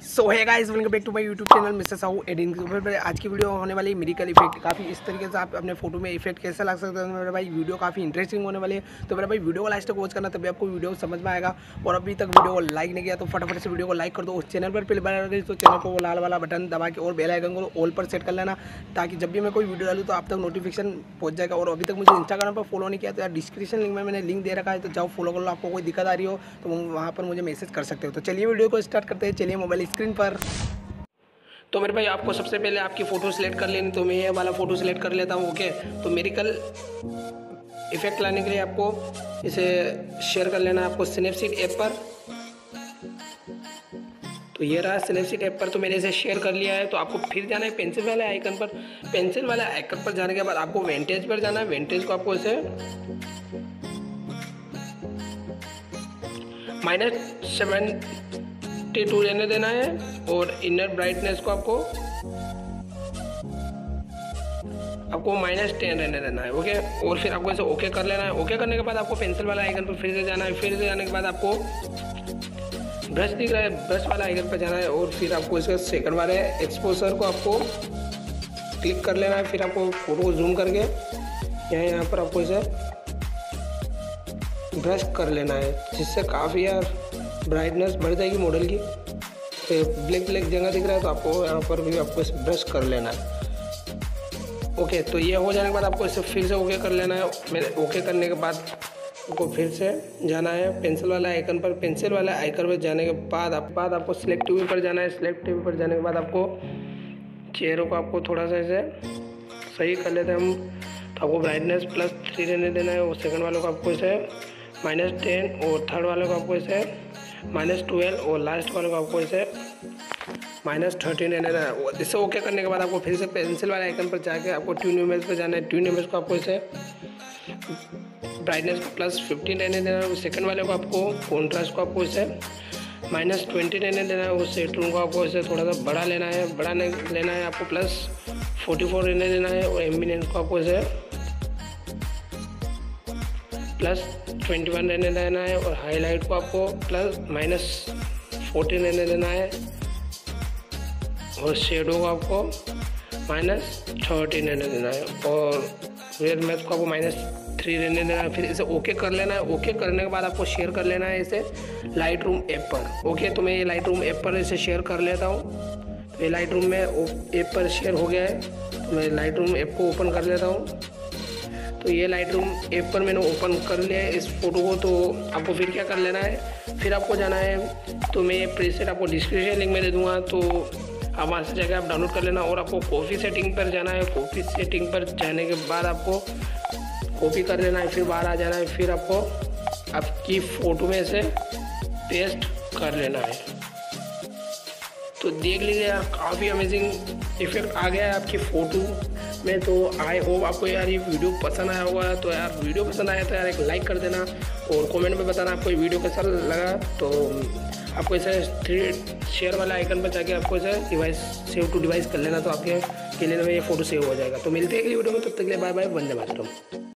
सो है guys, welcome back to my YouTube channel mister Sahu editing के ऊपर। आज की वीडियो होने वाली मेडिकल इफेक्ट। काफ़ी इस तरीके से आप अपने फोटो में इफेक्ट कैसे लगा सकते हैं मेरे भाई। वीडियो काफ़ी इंटरेस्टिंग होने वाली है, तो मेरा भाई वीडियो को लास्ट तक वॉच करना, तभी आपको वीडियो समझ में आएगा। और अभी तक वीडियो को लाइक नहीं किया तो फटाफट से वीडियो को लाइक कर दो। उस चैनल पर पहले बार गई तो चैनल को लाल वाला बटन दबा के और बेल आइकन को ऑल पर सेट कर लेना, ताकि जब भी मैं कोई वीडियो डालूँ तो आप तक नोटिफिकेशन पहुंच जाएगा। और अभी तक मुझे इंस्टाग्राम पर फॉलो नहीं किया तो यार डिस्क्रिप्शन लिंक में मैंने लिंक दे रखा है, तो जाओ फॉलो कर लो। आपको कोई दिक्कत आ रही हो तो वहाँ पर मुझे मैसेज कर सकते हो। तो चलिए वीडियो को स्टार्ट करते हैं। चलिए मोबाइल स्क्रीन पर। तो मेरे भाई आपको सबसे पहले आपकी फ़ोटो सिलेक्ट कर लेनी, तो मैं ये वाला फ़ोटो सिलेक्ट कर लेता हूँ। ओके, तो मेडिकल इफेक्ट लाने के लिए आपको इसे शेयर कर लेना है आपको स्नैपसीड ऐप पर। तो ये रहा स्नैपसीड ऐप पर, तो मैंने इसे शेयर कर लिया है। तो आपको फिर जाना है पेंसिल वाले आइकन पर। पेंसिल वाले आइकन पर जाने के बाद आपको वेंटेज पर जाना है। वेंटेज को आपको इसे -72 रहने देना है, और इनर ब्राइटनेस को आपको -10 रहने देना है। ओके, और फिर आपको इसे ओके कर लेना है। ओके करने के बाद आपको पेंसिल वाला आइकन पर फिर से जाना है। फिर से जाने के बाद आपको ब्रश दिख रहा है, ब्रश वाला आइकन पर जाना है, और फिर आपको इसका सेकंड वाले एक्सपोजर को आपको क्लिक कर लेना है। फिर आपको फोटो को जूम करके यहाँ पर आपको इसे ब्रश कर लेना है, जिससे काफ़ी यार ब्राइटनेस बढ़ जाएगी मॉडल की। तो ब्लैक जगह दिख रहा है, तो आपको यहाँ पर भी आपको इसे ब्रश कर लेना है। ओके, तो ये हो जाने के बाद आपको इसे फिर से ओके कर लेना है। मेरे ओके करने के बाद आपको फिर से जाना है पेंसिल वाला आइकन पर। पेंसिल वाला आइकन पर जाने के बाद आपको सिलेक्टिव पर जाना है। सिलेक्टिव पर जाने के बाद आपको चेहरों को आपको थोड़ा सा इसे सही कर लेते हैं हम। तो आपको ब्राइटनेस +3 रहने देना है, और सेकंड वालों को आपको इसे -10, और थर्ड वालों को आपको इसे -12, और लास्ट वालों को आपको इसे -13 रहने देना है। इसे ओके करने के बाद आपको फिर से पेंसिल वाले आइकन पर जाके आपको ट्यून इमेज पर जाना है। ट्यून इमेज को आपको इसे ब्राइटनेस को +15 रहने देना है। सेकंड वाले को आपको कॉन्ट्रास्ट को आपको इसे -20 रहने देना है, और सेटरूम को आपको इसे थोड़ा सा बड़ा लेना है। लेना है आपको +44 रहने देना है, और एम्बिएंस को आपको इसे +21 रहने देना है, और हाईलाइट को आपको -14 रहने देना है, और शेडो को आपको -13 रहने देना है, और रेड मैथ को आपको -3 रहने देना है। फिर इसे ओके कर लेना है। ओके करने के बाद आपको शेयर कर लेना है इसे लाइटरूम ऐप पर। ओके, तो मैं ये लाइटरूम ऐप पर इसे शेयर कर लेता हूँ। तो ये लाइटरूम में ऐप पर शेयर हो गया है, तो मैं लाइटरूम ऐप को ओपन कर लेता हूँ। तो ये लाइटरूम ऐप पर मैंने ओपन कर लिया है इस फोटो को। तो आपको फिर क्या कर लेना है, फिर आपको जाना है, तो मैं प्रीसेट आपको डिस्क्रिप्शन लिंक में दे दूँगा, तो आप वहाँ से जाकर आप डाउनलोड कर लेना। और आपको कॉपी सेटिंग पर जाना है। कॉपी सेटिंग पर जाने के बाद आपको कॉपी कर लेना है, फिर बाहर आ जाना है। फिर आपको आपकी फ़ोटो में से पेस्ट कर लेना है। तो देख लीजिए यार, काफ़ी अमेजिंग इफेक्ट आ गया है आपकी फ़ोटो में। तो आई होप आपको यार ये वीडियो पसंद आया होगा। तो यार वीडियो पसंद आया तो यार एक लाइक कर देना, और कमेंट में बताना आपको ये वीडियो कैसा लगा। तो आपको इसे 3 शेयर वाला आइकन पर जाके आपको इसे डिवाइस सेव टू डिवाइस कर लेना, तो आपके लिए ये फ़ोटो सेव हो जाएगा। तो मिलते हैं अगली वीडियो में, तब तक के लिए बाय बाय, वंदे मातरम।